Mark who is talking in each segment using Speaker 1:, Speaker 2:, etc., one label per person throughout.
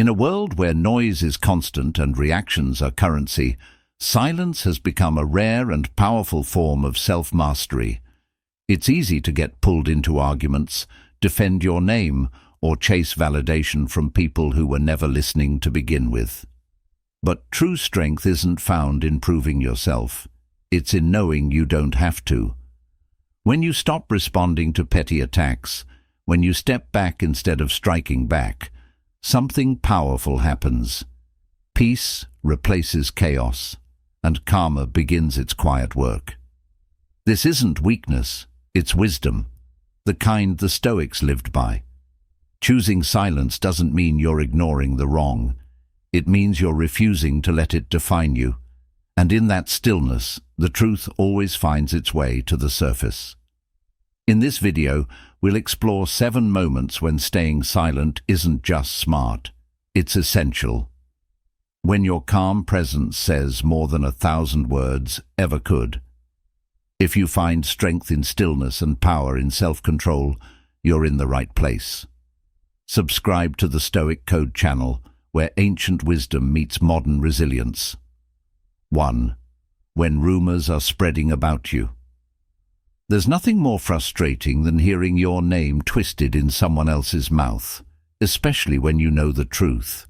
Speaker 1: a world where noise is constant and reactions are currency, silence has become a rare and powerful form of self-mastery. It's easy to get pulled into arguments, defend your name, or chase validation from people who were never listening to begin with. But true strength isn't found in proving yourself. It's in knowing you don't have to. When you stop responding to petty attacks, when you step back instead of striking back, something powerful happens. Peace replaces chaos, and karma begins its quiet work. This isn't weakness, it's wisdom, the kind the Stoics lived by. Choosing silence doesn't mean you're ignoring the wrong. It means you're refusing to let it define you. And in that stillness, the truth always finds its way to the surface. In this video, we'll explore 7 moments when staying silent isn't just smart, it's essential. When your calm presence says more than 1,000 words ever could. If you find strength in stillness and power in self-control, you're in the right place. Subscribe to the Stoic Code channel, where ancient wisdom meets modern resilience. 1. When rumors are spreading about you. There's nothing more frustrating than hearing your name twisted in someone else's mouth, especially when you know the truth.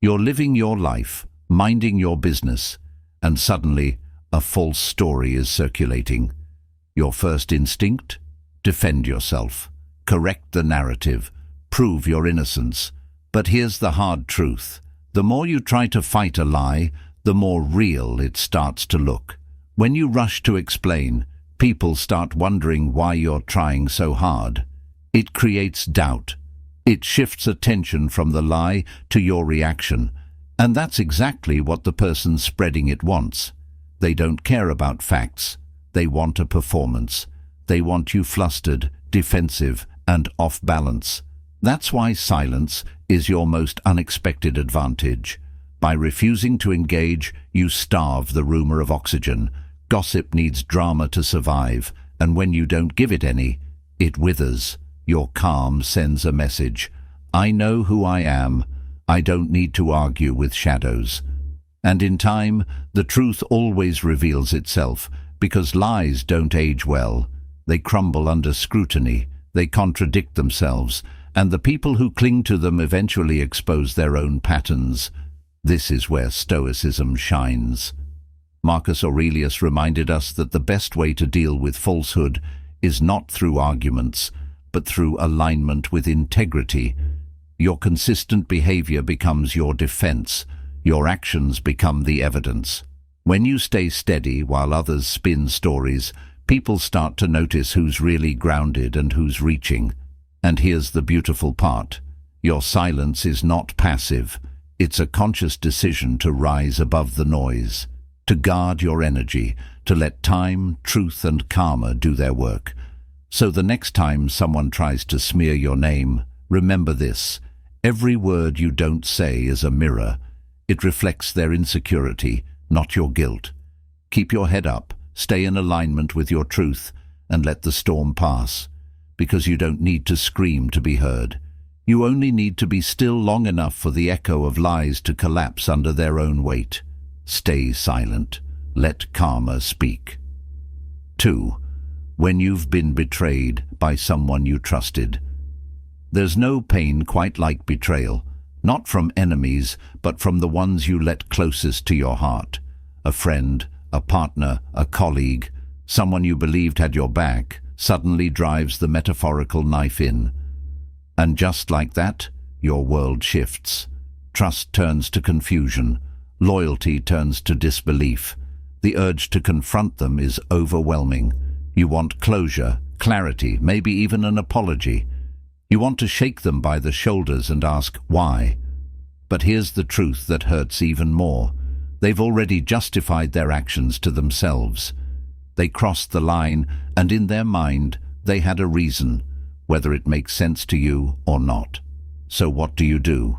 Speaker 1: You're living your life, minding your business, and suddenly a false story is circulating. Your first instinct? Defend yourself. Correct the narrative. Prove your innocence. But here's the hard truth. The more you try to fight a lie, the more real it starts to look. When you rush to explain, people start wondering why you're trying so hard. It creates doubt. It shifts attention from the lie to your reaction. And that's exactly what the person spreading it wants. They don't care about facts. They want a performance. They want you flustered, defensive, and off balance. That's why silence is your most unexpected advantage. By refusing to engage, you starve the rumor of oxygen. Gossip needs drama to survive, and when you don't give it any, it withers. Your calm sends a message. I know who I am. I don't need to argue with shadows. And in time, the truth always reveals itself, because lies don't age well. They crumble under scrutiny. They contradict themselves, and the people who cling to them eventually expose their own patterns. This is where Stoicism shines. Marcus Aurelius reminded us that the best way to deal with falsehood is not through arguments, but through alignment with integrity. Your consistent behavior becomes your defense. Your actions become the evidence. When you stay steady while others spin stories, people start to notice who's really grounded and who's reaching. And here's the beautiful part. Your silence is not passive. It's a conscious decision to rise above the noise, to guard your energy, to let time, truth, and karma do their work. So the next time someone tries to smear your name, remember this. Every word you don't say is a mirror. It reflects their insecurity, not your guilt. Keep your head up, stay in alignment with your truth, and let the storm pass. Because you don't need to scream to be heard. You only need to be still long enough for the echo of lies to collapse under their own weight. Stay silent. Let karma speak. 2. When you've been betrayed by someone you trusted. There's no pain quite like betrayal, not from enemies, but from the ones you let closest to your heart. A friend, a partner, a colleague, someone you believed had your back, suddenly drives the metaphorical knife in. And just like that, your world shifts. Trust turns to confusion. Loyalty turns to disbelief. The urge to confront them is overwhelming. You want closure, clarity, maybe even an apology. You want to shake them by the shoulders and ask, why? But here's the truth that hurts even more. They've already justified their actions to themselves. They crossed the line, and in their mind, they had a reason, whether it makes sense to you or not. So what do?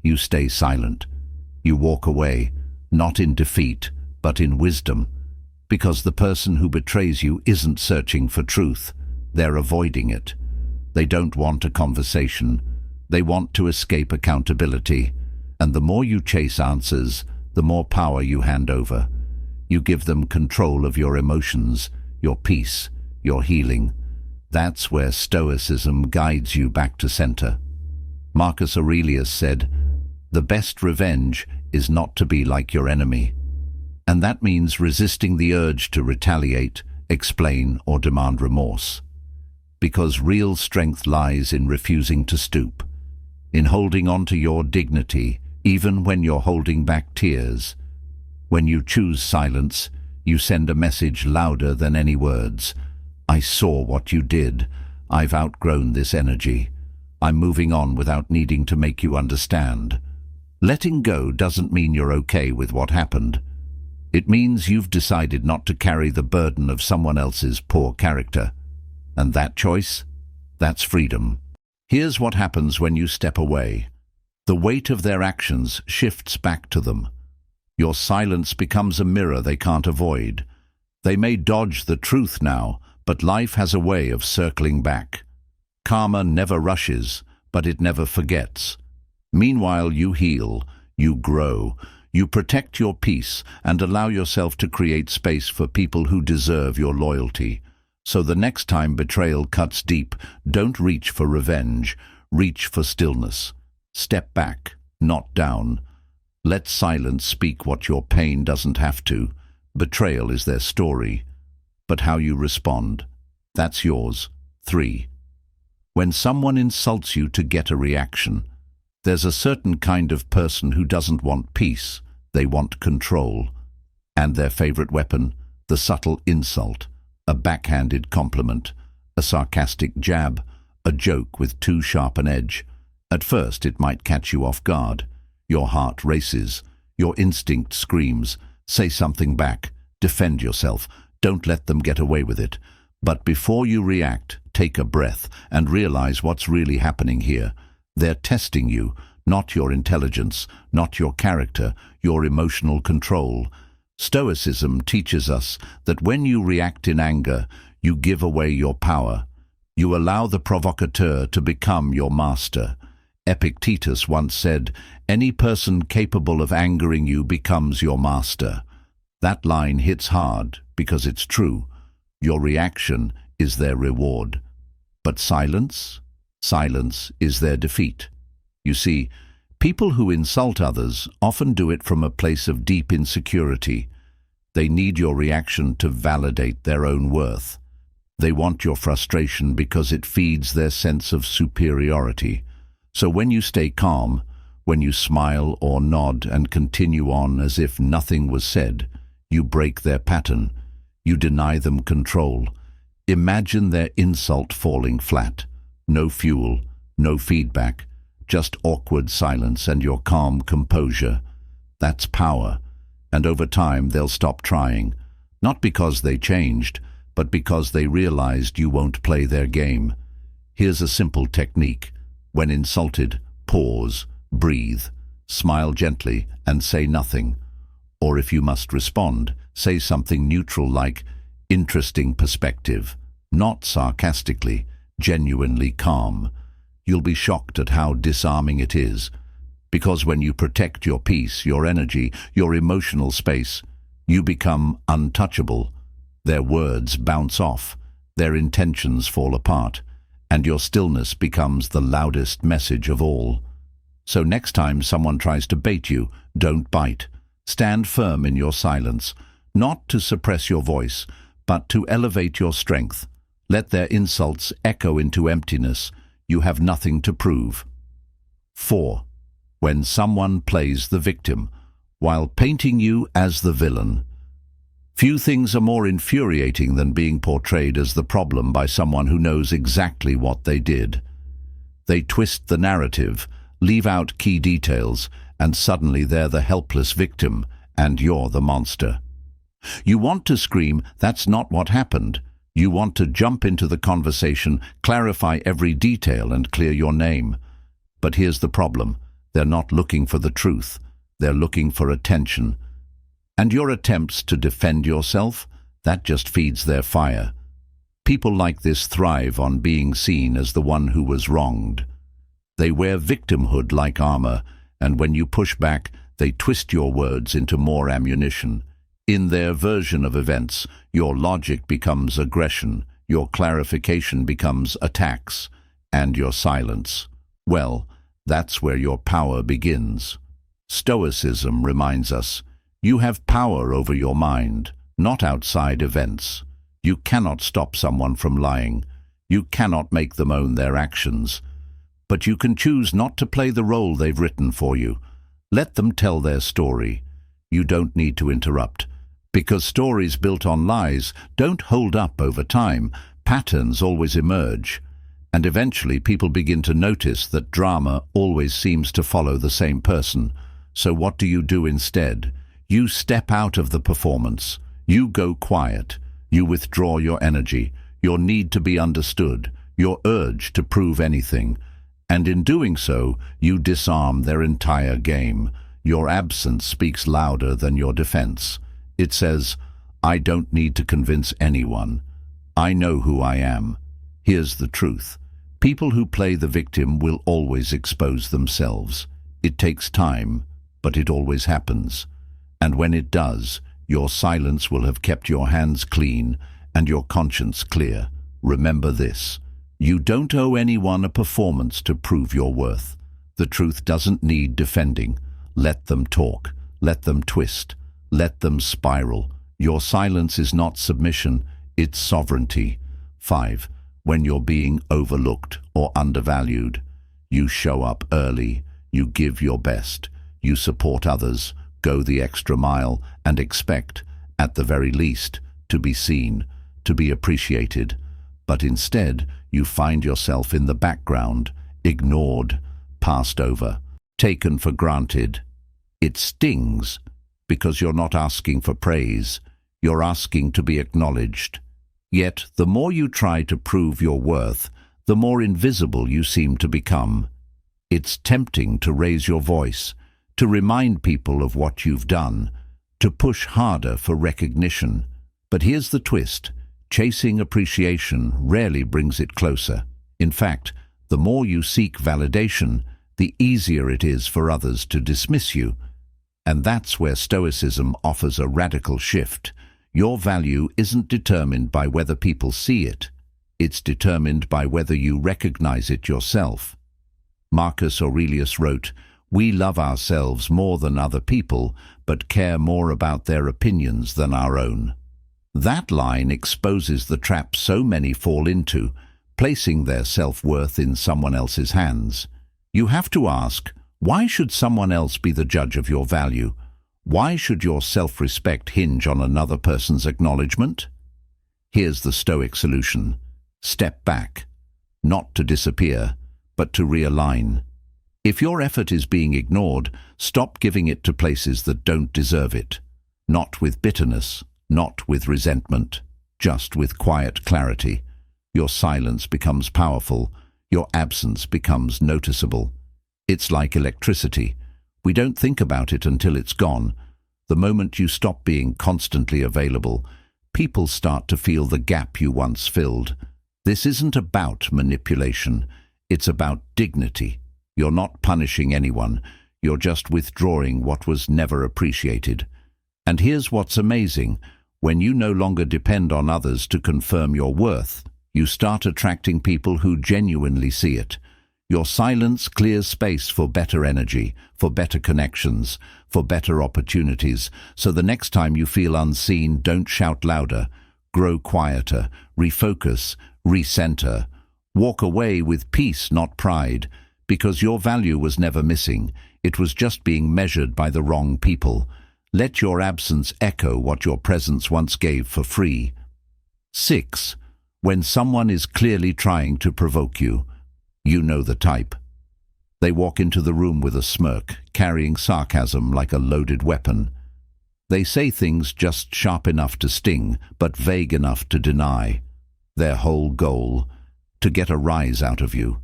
Speaker 1: You stay silent. You walk away, not in defeat, but in wisdom, because the person who betrays you isn't searching for truth. They're avoiding it. They don't want a conversation. They want to escape accountability, and the more you chase answers, the more power you hand over. You give them control of your emotions, your peace, your healing. That's where Stoicism guides you back to center. Marcus Aurelius said, "The best revenge is not to be like your enemy." And that means resisting the urge to retaliate, explain, or demand remorse. Because real strength lies in refusing to stoop, in holding on to your dignity, even when you're holding back tears. When you choose silence, you send a message louder than any words. I saw what you did. I've outgrown this energy. I'm moving on without needing to make you understand. Letting go doesn't mean you're okay with what happened. It means you've decided not to carry the burden of someone else's poor character. And that choice? That's freedom. Here's what happens when you step away. The weight of their actions shifts back to them. Your silence becomes a mirror they can't avoid. They may dodge the truth now, but life has a way of circling back. Karma never rushes, but it never forgets. Meanwhile, you heal, you grow, you protect your peace and allow yourself to create space for people who deserve your loyalty. So the next time betrayal cuts deep, don't reach for revenge, reach for stillness. Step back, not down. Let silence speak what your pain doesn't have to. Betrayal is their story, but how you respond, that's yours. 3. When someone insults you to get a reaction, there's a certain kind of person who doesn't want peace, they want control. And their favorite weapon, the subtle insult, a backhanded compliment, a sarcastic jab, a joke with too sharp an edge. At first it might catch you off guard. Your heart races, your instinct screams, say something back, defend yourself, don't let them get away with it. But before you react, take a breath and realize what's really happening here. They're testing you, not your intelligence, not your character, your emotional control. Stoicism teaches us that when you react in anger, you give away your power. You allow the provocateur to become your master. Epictetus once said, "Any person capable of angering you becomes your master." That line hits hard because it's true. Your reaction is their reward. But silence? Silence is their defeat. You see, people who insult others often do it from a place of deep insecurity. They need your reaction to validate their own worth. They want your frustration because it feeds their sense of superiority. So when you stay calm, when you smile or nod and continue on as if nothing was said, you break their pattern. You deny them control. Imagine their insult falling flat. No fuel, no feedback, just awkward silence and your calm composure. That's power. And over time they'll stop trying. Not because they changed, but because they realized you won't play their game. Here's a simple technique. When insulted, pause, breathe, smile gently, and say nothing. Or if you must respond, say something neutral like, "Interesting perspective," not sarcastically, genuinely calm. You'll be shocked at how disarming it is. Because when you protect your peace, your energy, your emotional space, you become untouchable. Their words bounce off, their intentions fall apart, and your stillness becomes the loudest message of all. So next time someone tries to bait you, don't bite. Stand firm in your silence, not to suppress your voice, but to elevate your strength. Let their insults echo into emptiness. You have nothing to prove. 4. When someone plays the victim, while painting you as the villain. Few things are more infuriating than being portrayed as the problem by someone who knows exactly what they did. They twist the narrative, leave out key details, and suddenly they're the helpless victim, and you're the monster. You want to scream, "That's not what happened." You want to jump into the conversation, clarify every detail, and clear your name. But here's the problem. They're not looking for the truth. They're looking for attention. And your attempts to defend yourself, that just feeds their fire. People like this thrive on being seen as the one who was wronged. They wear victimhood like armor, and when you push back, they twist your words into more ammunition. In their version of events, your logic becomes aggression, your clarification becomes attacks, and your silence, well, that's where your power begins. Stoicism reminds us, you have power over your mind, not outside events. You cannot stop someone from lying. You cannot make them own their actions. But you can choose not to play the role they've written for you. Let them tell their story. You don't need to interrupt. Because stories built on lies don't hold up over time. Patterns always emerge. And eventually people begin to notice that drama always seems to follow the same person. So what do you do instead? You step out of the performance. You go quiet. You withdraw your energy, your need to be understood, your urge to prove anything. And in doing so, you disarm their entire game. Your absence speaks louder than your defense. It says, I don't need to convince anyone. I know who I am. Here's the truth. People who play the victim will always expose themselves. It takes time, but it always happens. And when it does, your silence will have kept your hands clean and your conscience clear. Remember this. You don't owe anyone a performance to prove your worth. The truth doesn't need defending. Let them talk. Let them twist. Let them spiral. Your silence is not submission, it's sovereignty. 5. When you're being overlooked or undervalued, you show up early. You give your best. You support others. Go the extra mile and expect, at the very least, to be seen, to be appreciated. But instead, you find yourself in the background, ignored, passed over, taken for granted. It stings because you're not asking for praise. You're asking to be acknowledged. Yet, the more you try to prove your worth, the more invisible you seem to become. It's tempting to raise your voice, to remind people of what you've done, to push harder for recognition. But here's the twist. Chasing appreciation rarely brings it closer. In fact, the more you seek validation, the easier it is for others to dismiss you. And that's where Stoicism offers a radical shift. Your value isn't determined by whether people see it. It's determined by whether you recognize it yourself. Marcus Aurelius wrote, "We love ourselves more than other people, but care more about their opinions than our own." That line exposes the trap so many fall into, placing their self-worth in someone else's hands. You have to ask, why should someone else be the judge of your value? Why should your self-respect hinge on another person's acknowledgement? Here's the Stoic solution. Step back. Not to disappear, but to realign. If your effort is being ignored, stop giving it to places that don't deserve it. Not with bitterness, not with resentment, just with quiet clarity. Your silence becomes powerful. Your absence becomes noticeable. It's like electricity. We don't think about it until it's gone. The moment you stop being constantly available, people start to feel the gap you once filled. This isn't about manipulation. It's about dignity. You're not punishing anyone. You're just withdrawing what was never appreciated. And here's what's amazing. When you no longer depend on others to confirm your worth, you start attracting people who genuinely see it. Your silence clears space for better energy, for better connections, for better opportunities. So the next time you feel unseen, don't shout louder. Grow quieter, refocus, recenter. Walk away with peace, not pride, because your value was never missing. It was just being measured by the wrong people. Let your absence echo what your presence once gave for free. 6. When someone is clearly trying to provoke you, you know the type. They walk into the room with a smirk, carrying sarcasm like a loaded weapon. They say things just sharp enough to sting, but vague enough to deny. Their whole goal, to get a rise out of you,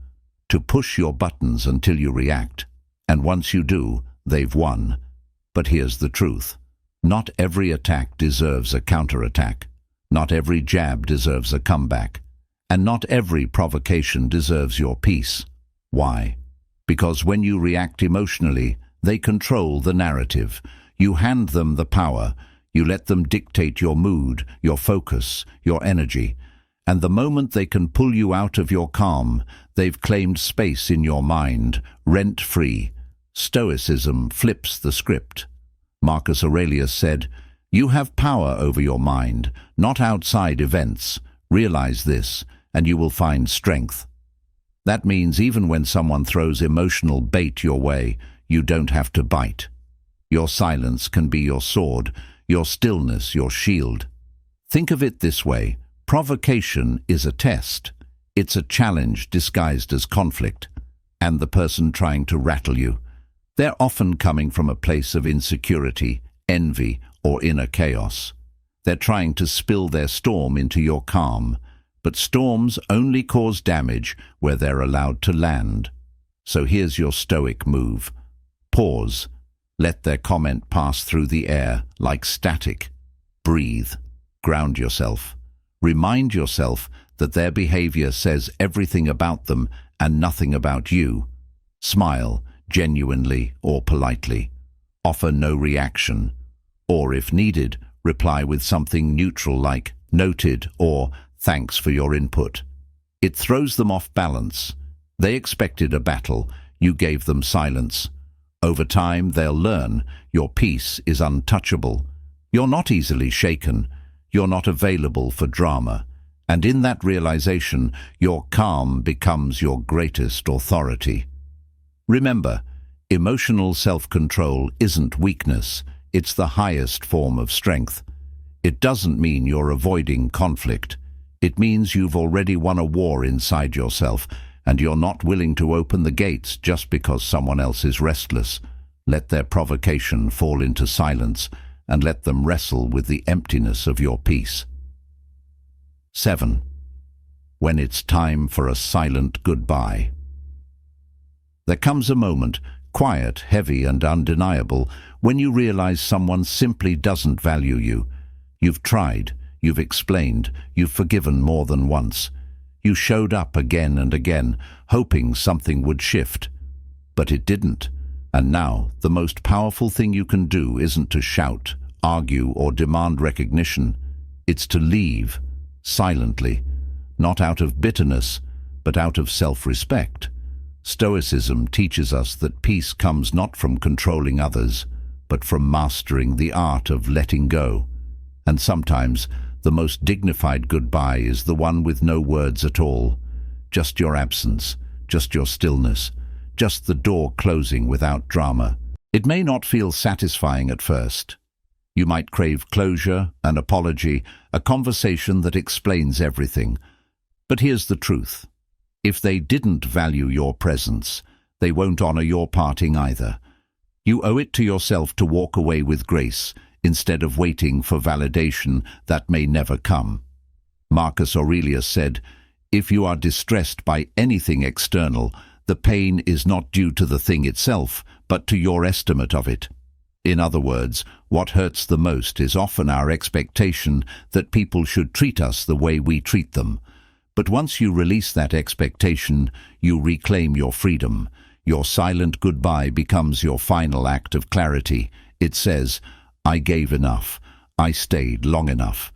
Speaker 1: to push your buttons until you react. And once you do, they've won. But here's the truth. Not every attack deserves a counterattack. Not every jab deserves a comeback. And not every provocation deserves your peace. Why? Because when you react emotionally, they control the narrative. You hand them the power. You let them dictate your mood, your focus, your energy. And the moment they can pull you out of your calm, they've claimed space in your mind, rent-free. Stoicism flips the script. Marcus Aurelius said, "You have power over your mind, not outside events. Realize this, and you will find strength." That means even when someone throws emotional bait your way, you don't have to bite. Your silence can be your sword, your stillness your shield. Think of it this way. Provocation is a test. It's a challenge disguised as conflict. And the person trying to rattle you, they're often coming from a place of insecurity, envy, or inner chaos. They're trying to spill their storm into your calm. But storms only cause damage where they're allowed to land. So here's your stoic move. Pause. Let their comment pass through the air like static. Breathe. Ground yourself. Remind yourself that their behavior says everything about them and nothing about you. Smile, genuinely or politely. Offer no reaction. Or if needed, reply with something neutral like "noted" or "thanks for your input." It throws them off balance. They expected a battle. You gave them silence. Over time, they'll learn your peace is untouchable. You're not easily shaken. You're not available for drama. And in that realization, your calm becomes your greatest authority. Remember, emotional self-control isn't weakness. It's the highest form of strength. It doesn't mean you're avoiding conflict. It means you've already won a war inside yourself, and you're not willing to open the gates just because someone else is restless. Let their provocation fall into silence, and let them wrestle with the emptiness of your peace. 7. When it's time for a silent goodbye. There comes a moment, quiet, heavy, and undeniable, when you realize someone simply doesn't value you. You've tried. You've explained, you've forgiven more than once. You showed up again and again, hoping something would shift. But it didn't. And now, the most powerful thing you can do isn't to shout, argue, or demand recognition. It's to leave, silently, not out of bitterness, but out of self-respect. Stoicism teaches us that peace comes not from controlling others, but from mastering the art of letting go. And sometimes, the most dignified goodbye is the one with no words at all. Just your absence, just your stillness, just the door closing without drama. It may not feel satisfying at first. You might crave closure, an apology, a conversation that explains everything. But here's the truth. If they didn't value your presence, they won't honor your parting either. You owe it to yourself to walk away with grace, instead of waiting for validation that may never come. Marcus Aurelius said, "If you are distressed by anything external, the pain is not due to the thing itself, but to your estimate of it." In other words, what hurts the most is often our expectation that people should treat us the way we treat them. But once you release that expectation, you reclaim your freedom. Your silent goodbye becomes your final act of clarity. It says, "I gave enough. I stayed long enough.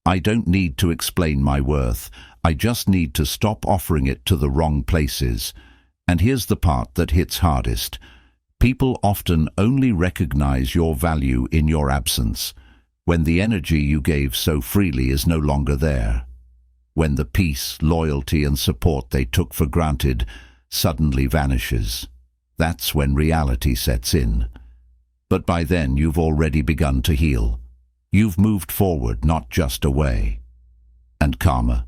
Speaker 1: I don't need to explain my worth. I just need to stop offering it to the wrong places." And here's the part that hits hardest. People often only recognize your value in your absence, when the energy you gave so freely is no longer there. When the peace, loyalty, and support they took for granted suddenly vanishes. That's when reality sets in. But by then you've already begun to heal. You've moved forward, not just away. And karma.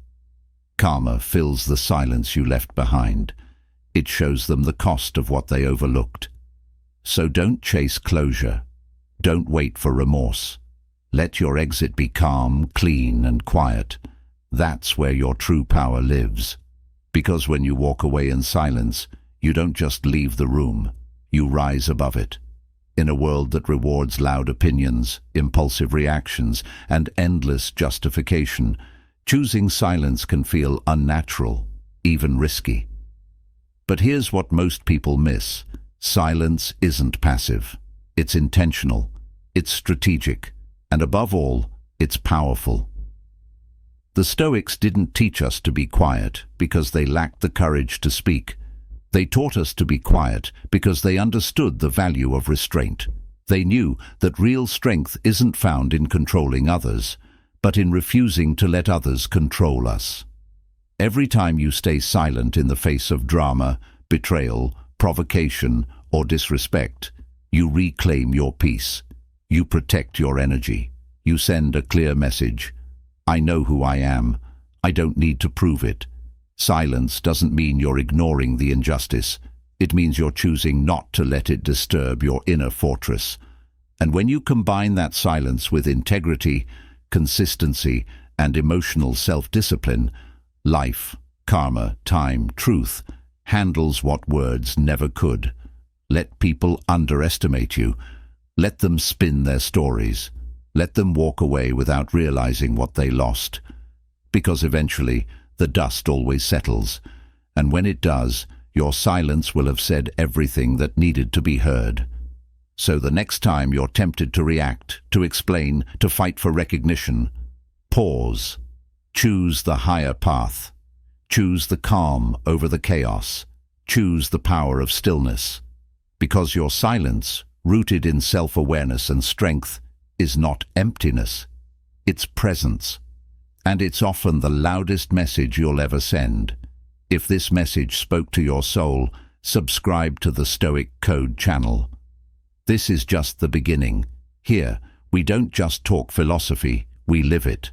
Speaker 1: Karma fills the silence you left behind. It shows them the cost of what they overlooked. So don't chase closure. Don't wait for remorse. Let your exit be calm, clean, and quiet. That's where your true power lives. Because when you walk away in silence, you don't just leave the room. You rise above it. In a world that rewards loud opinions, impulsive reactions, and endless justification, choosing silence can feel unnatural, even risky. But here's what most people miss. Silence isn't passive. It's intentional. It's strategic. And above all, it's powerful. The Stoics didn't teach us to be quiet because they lacked the courage to speak. They taught us to be quiet because they understood the value of restraint. They knew that real strength isn't found in controlling others, but in refusing to let others control us. Every time you stay silent in the face of drama, betrayal, provocation, or disrespect, you reclaim your peace. You protect your energy. You send a clear message. I know who I am. I don't need to prove it. Silence doesn't mean you're ignoring the injustice. It means you're choosing not to let it disturb your inner fortress. And when you combine that silence with integrity, consistency, and emotional self-discipline, life, karma, time, truth, handles what words never could. Let people underestimate you. Let them spin their stories. Let them walk away without realizing what they lost. Because eventually, the dust always settles. And when it does, your silence will have said everything that needed to be heard. So the next time you're tempted to react, to explain, to fight for recognition, pause. Choose the higher path. Choose the calm over the chaos. Choose the power of stillness. Because your silence, rooted in self-awareness and strength, is not emptiness. It's presence. And it's often the loudest message you'll ever send. If this message spoke to your soul, subscribe to the Stoic Code channel. This is just the beginning. Here, we don't just talk philosophy, we live it.